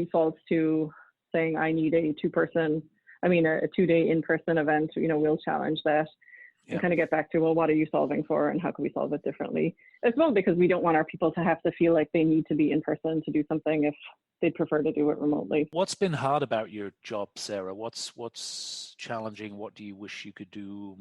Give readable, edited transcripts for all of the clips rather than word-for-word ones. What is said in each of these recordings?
defaults to saying I need a two-day in-person event, we'll challenge that and kind of get back to, well, what are you solving for and how can we solve it differently? As well, because we don't want our people to have to feel like they need to be in person to do something if they'd prefer to do it remotely. What's been hard about your job, Sarah? What's challenging? What do you wish you could do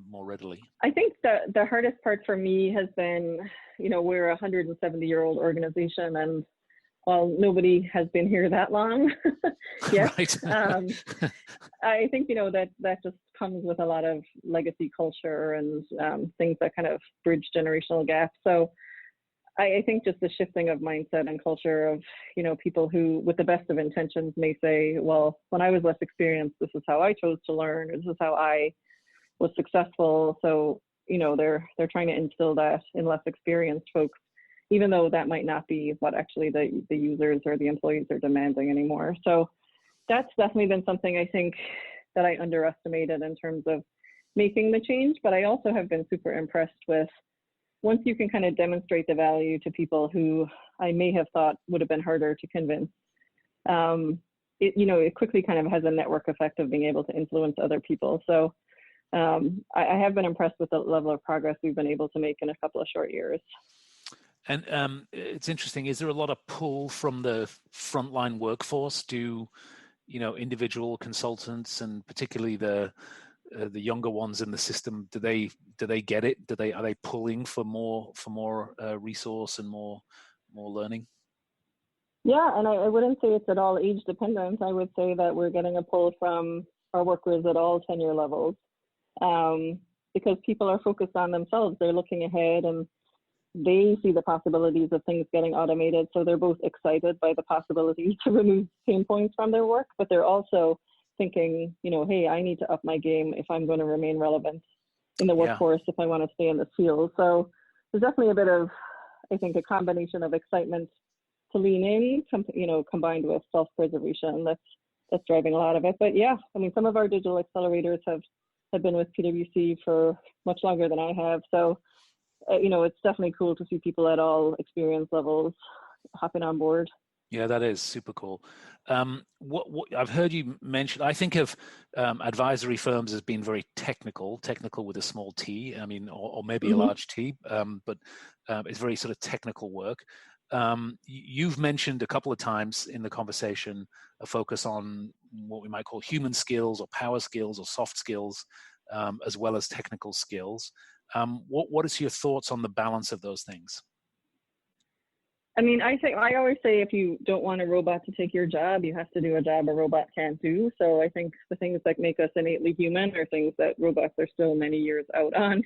more readily? I think the hardest part for me has been, we're a 170-year-old organization, and while nobody has been here that long yet, right. I think, that just comes with a lot of legacy culture and things that kind of bridge generational gaps. So I think just the shifting of mindset and culture of, people who, with the best of intentions, may say, well, when I was less experienced, this is how I chose to learn, or this is how I was successful. So, they're trying to instill that in less experienced folks, even though that might not be what actually the users or the employees are demanding anymore. So that's definitely been something I think that I underestimated in terms of making the change. But I also have been super impressed with, once you can kind of demonstrate the value to people who I may have thought would have been harder to convince, it quickly kind of has a network effect of being able to influence other people. So I have been impressed with the level of progress we've been able to make in a couple of short years. And it's interesting, is there a lot of pull from the frontline workforce? Do, individual consultants, and particularly the younger ones in the system, do they get it? Are they pulling for more resource and more learning? Yeah, and I wouldn't say it's at all age dependent. I would say that we're getting a pull from our workers at all tenure levels, because people are focused on themselves. They're looking ahead and they see the possibilities of things getting automated. So they're both excited by the possibility to remove pain points from their work, but they're also thinking, hey, I need to up my game if I'm going to remain relevant in the workforce, if I want to stay in this field. So there's definitely a bit of, I think, a combination of excitement to lean in, combined with self-preservation that's driving a lot of it. But yeah, some of our digital accelerators have been with PwC for much longer than I have. So it's definitely cool to see people at all experience levels hopping on board. Yeah, that is super cool. What I've heard you mention, I think of advisory firms as being very technical with a small t, or maybe a large T, but it's very sort of technical work. You've mentioned a couple of times in the conversation a focus on what we might call human skills or power skills or soft skills, as well as technical skills. What is your thoughts on the balance of those things? I always say, if you don't want a robot to take your job, you have to do a job a robot can't do. So I think the things that make us innately human are things that robots are still many years out on.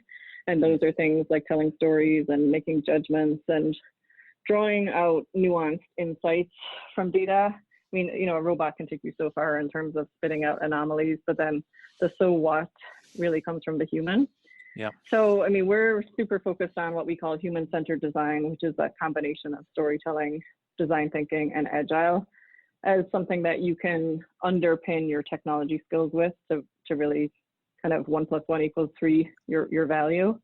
And those are things like telling stories and making judgments and drawing out nuanced insights from data. A robot can take you so far in terms of spitting out anomalies, but then the so what really comes from the human. Yeah. So, we're super focused on what we call human-centered design, which is that combination of storytelling, design thinking, and agile, as something that you can underpin your technology skills with to really kind of 1 + 1 = 3 your value.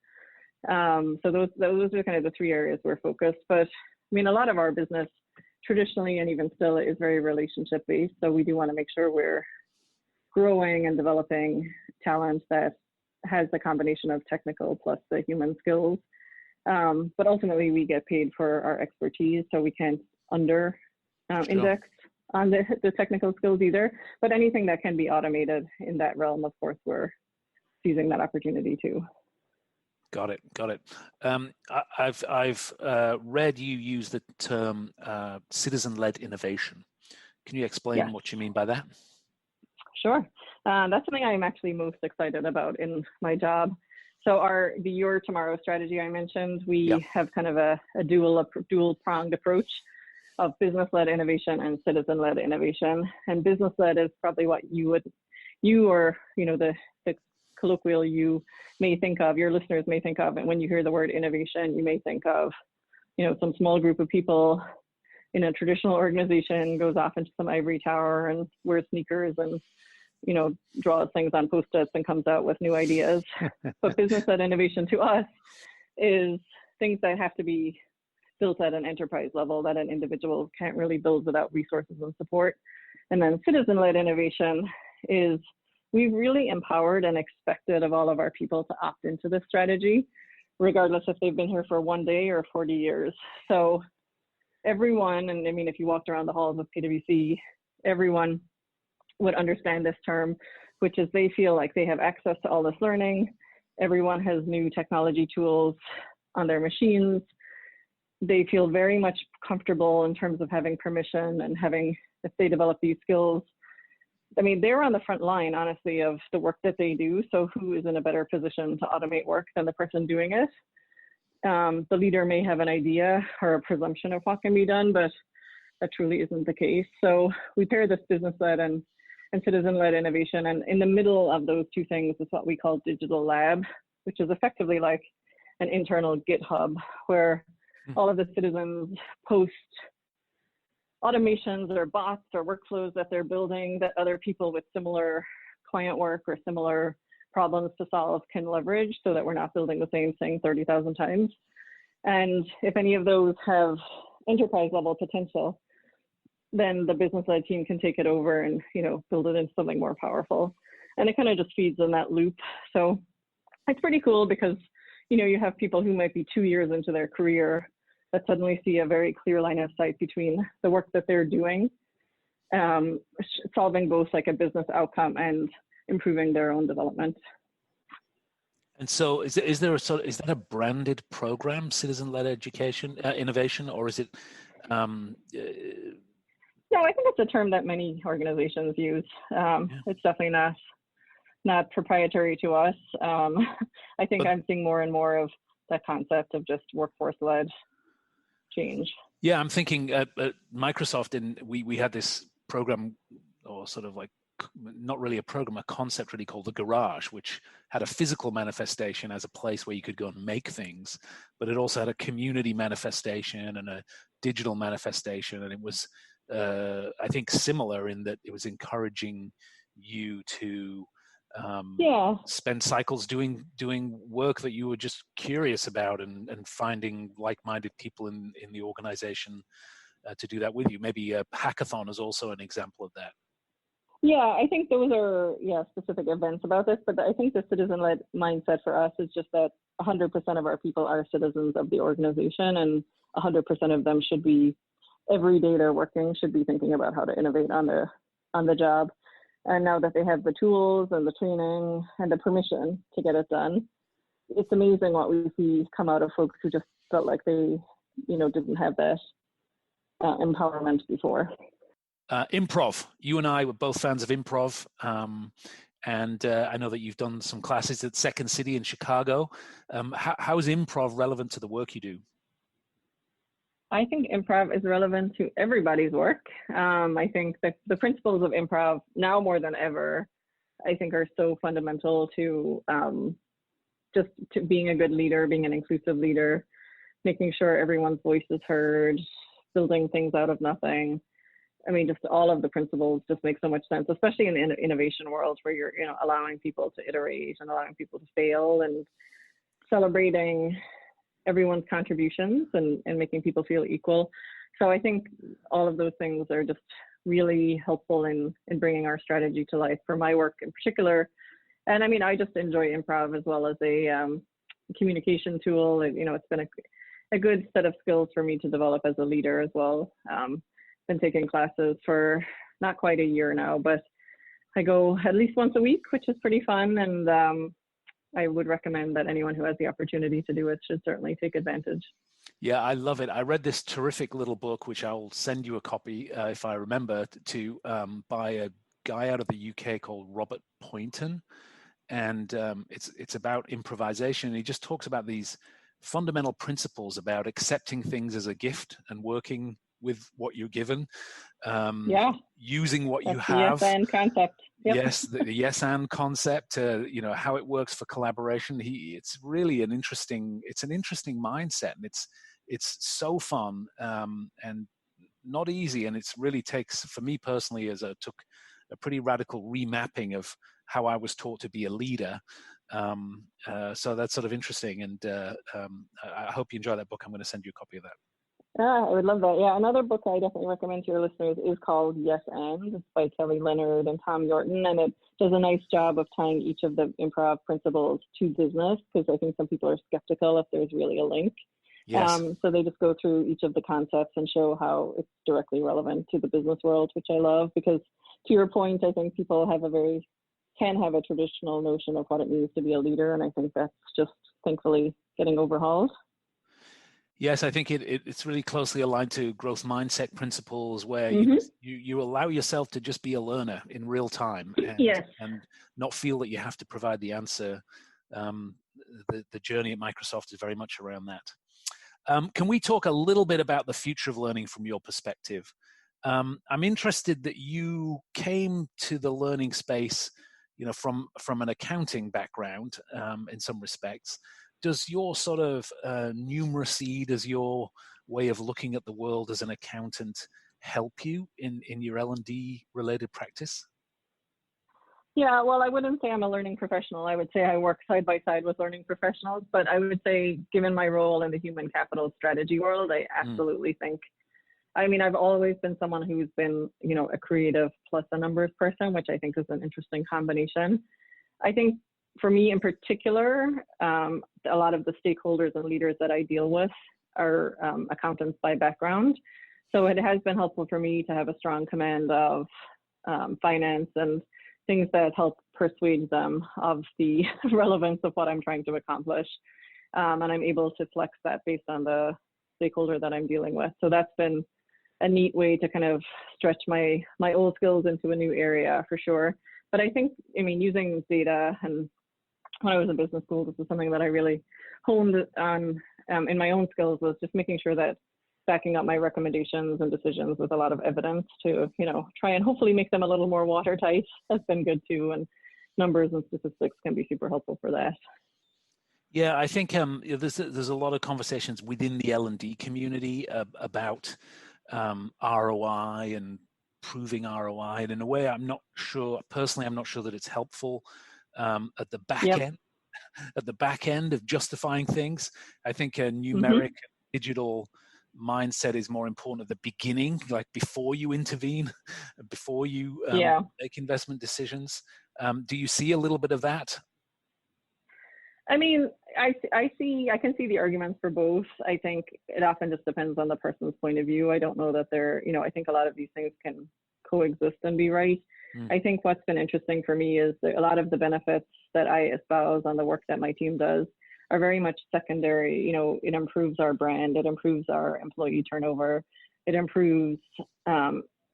So those are kind of the three areas we're focused. But a lot of our business traditionally and even still is very relationship-based. So we do want to make sure we're growing and developing talent that has the combination of technical plus the human skills. But ultimately we get paid for our expertise, so we can't index on the technical skills either. But anything that can be automated in that realm, of course, we're seizing that opportunity too. Got it. I've read you use the term citizen-led innovation. Can you explain what you mean by that? Sure. That's something I'm actually most excited about in my job. So the Your Tomorrow strategy I mentioned, we have kind of a dual-pronged approach of business-led innovation and citizen-led innovation. And business-led is probably what the colloquial you may think of, your listeners may think of. And when you hear the word innovation, you may think of, some small group of people in a traditional organization goes off into some ivory tower and wears sneakers and draws things on Post-its and comes out with new ideas. But business-led innovation to us is things that have to be built at an enterprise level that an individual can't really build without resources and support. And then citizen-led innovation is we've really empowered and expected of all of our people to opt into this strategy, regardless if they've been here for 1 day or 40 years. So everyone, and I mean, if you walked around the halls of PwC, everyone would understand this term, which is they feel like they have access to all this learning. Everyone has new technology tools on their machines. They feel very much comfortable in terms of having permission and having, if they develop these skills, I mean, they're on the front line, honestly, of the work that they do. So who is in a better position to automate work than the person doing it? The leader may have an idea or a presumption of what can be done, but that truly isn't the case. So we pair this business-led and citizen-led innovation. And in the middle of those two things is what we call Digital Lab, which is effectively like an internal GitHub where all of the citizens post automations or bots or workflows that they're building that other people with similar client work or similar problems to solve can leverage, so that we're not building the same thing 30,000 times. And if any of those have enterprise level potential, then the business-led team can take it over and, you know, build it into something more powerful. And it kind of just feeds in that loop. So it's pretty cool because, you know, you have people who might be 2 years into their career that suddenly see a very clear line of sight between the work that they're doing, solving both like a business outcome and improving their own development. And so is that a branded program, citizen-led education, innovation, or is it? No, I think it's a term that many organizations use. It's definitely not proprietary to us. I think I'm seeing more and more of that concept of just workforce-led change. Yeah, I'm thinking at Microsoft, we had this program, or sort of like, not really a program, a concept really called the Garage, which had a physical manifestation as a place where you could go and make things, but it also had a community manifestation and a digital manifestation. And it was, I think, similar in that it was encouraging you to spend cycles doing work that you were just curious about and finding like-minded people in the organization to do that with you. Maybe a hackathon is also an example of that. Yeah, I think those are specific events about this, but I think the citizen-led mindset for us is just that 100% of our people are citizens of the organization, and 100% of them should be, every day they're working, should be thinking about how to innovate on the job. And now that they have the tools and the training and the permission to get it done, it's amazing what we see come out of folks who just felt like they, you know, didn't have that empowerment before. Improv. You and I were both fans of improv. And I know that you've done some classes at Second City in Chicago. How is improv relevant to the work you do? I think improv is relevant to everybody's work. I think that the principles of improv, now more than ever, I think are so fundamental to just to being a good leader, being an inclusive leader, making sure everyone's voice is heard, building things out of nothing. I mean, just all of the principles just make so much sense, especially in the innovation world where you're, you know, allowing people to iterate and allowing people to fail and celebrating everyone's contributions and making people feel equal. So I think all of those things are just really helpful in bringing our strategy to life for my work in particular. And I mean, I just enjoy improv as well as a communication tool. You know, it's been a good set of skills for me to develop as a leader as well. Been taking classes for not quite a year now, but I go at least once a week, which is pretty fun. And I would recommend that anyone who has the opportunity to do it should certainly take advantage. Yeah, I love it. I read this terrific little book, which I'll send you a copy if I remember to, by a guy out of the UK called Robert Poynton. And it's about improvisation. He just talks about these fundamental principles about accepting things as a gift and working with what you're given, using what you have. The yes and concept. Yep. Yes, the yes and concept. You know how it works for collaboration. It's really an interesting mindset, and it's so fun and not easy. And it's really takes, for me personally, took a pretty radical remapping of how I was taught to be a leader. So that's sort of interesting, and I hope you enjoy that book. I'm going to send you a copy of that. I would love that. Yeah, another book I definitely recommend to your listeners is called Yes and. It's by Kelly Leonard and Tom Yorton, and it does a nice job of tying each of the improv principles to business, because I think some people are skeptical if there's really a link. Yes. So they just go through each of the concepts and show how it's directly relevant to the business world, which I love, because to your point, I think people can have a traditional notion of what it means to be a leader, and I think that's just thankfully getting overhauled. Yes, I think it's really closely aligned to growth mindset principles, where you allow yourself to just be a learner in real time, and not feel that you have to provide the answer. The journey at Microsoft is very much around that. Can we talk a little bit about the future of learning from your perspective? I'm interested that you came to the learning space, from an accounting background in some respects. Does your sort of numeracy, does your way of looking at the world as an accountant help you in your L&D related practice? Yeah, well, I wouldn't say I'm a learning professional. I would say I work side by side with learning professionals, but I would say, given my role in the human capital strategy world, I absolutely think, I've always been someone who's been, a creative plus a numbers person, which I think is an interesting combination. I think for me in particular, a lot of the stakeholders and leaders that I deal with are accountants by background. So it has been helpful for me to have a strong command of finance and things that help persuade them of the relevance of what I'm trying to accomplish. And I'm able to flex that based on the stakeholder that I'm dealing with. So that's been a neat way to kind of stretch my old skills into a new area, for sure. But I think, using data, and when I was in business school, this is something that I really honed on in my own skills, was just making sure that backing up my recommendations and decisions with a lot of evidence to, try and hopefully make them a little more watertight. That's been good too. And numbers and statistics can be super helpful for that. Yeah, I think there's a lot of conversations within the L&D community about ROI and proving ROI. And in a way, I'm not sure that it's helpful at the back end of justifying things. I think a numeric digital mindset is more important at the beginning, like before you intervene, before you make investment decisions. Do you see a little bit of that? I can see the arguments for both. I think it often just depends on the person's point of view. I don't know that I think a lot of these things can coexist and be right. I think what's been interesting for me is that a lot of the benefits that I espouse on the work that my team does are very much secondary. It improves our brand, it improves our employee turnover, it improves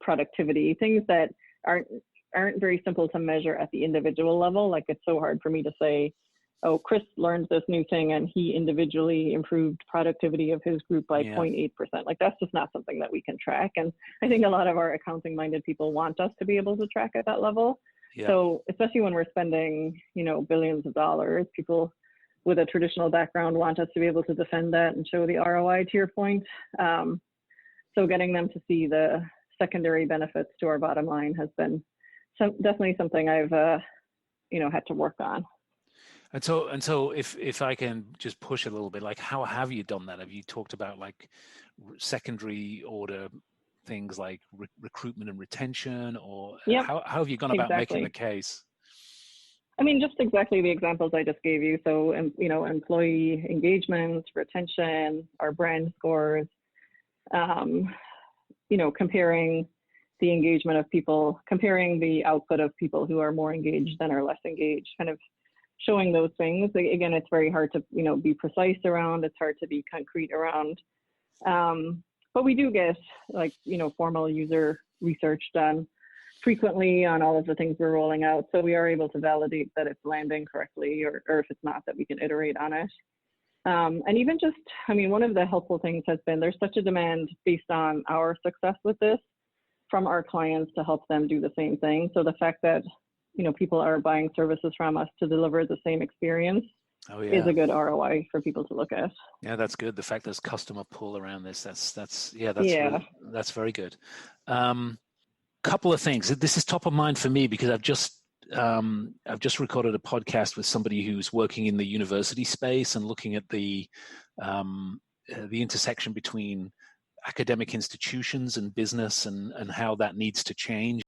productivity, things that aren't very simple to measure at the individual level. Like, it's so hard for me to say, oh, Chris learned this new thing and he individually improved productivity of his group by 0.8%. Like, that's just not something that we can track. And I think a lot of our accounting minded people want us to be able to track at that level. Yeah. So especially when we're spending, billions of dollars, people with a traditional background want us to be able to defend that and show the ROI, to your point. So getting them to see the secondary benefits to our bottom line has been definitely something I've, had to work on. And so if I can just push a little bit, like, how have you done that? Have you talked about like secondary order things like recruitment and retention, or how have you gone about making the case? Just exactly the examples I just gave you. So, employee engagement, retention, our brand scores, comparing the engagement of people, comparing the output of people who are more engaged than are less engaged, kind of showing those things. Again, it's very hard to, be precise around, it's hard to be concrete around. But we do get formal user research done frequently on all of the things we're rolling out. So we are able to validate that it's landing correctly, or if it's not, that we can iterate on it. And even just, one of the helpful things has been, there's such a demand based on our success with this from our clients to help them do the same thing. So the fact that people are buying services from us to deliver the same experience is a good ROI for people to look at. Yeah, that's good. The fact there's customer pull around this, that's very good. Couple of things. This is top of mind for me because I've just recorded a podcast with somebody who's working in the university space and looking at the intersection between academic institutions and business and how that needs to change.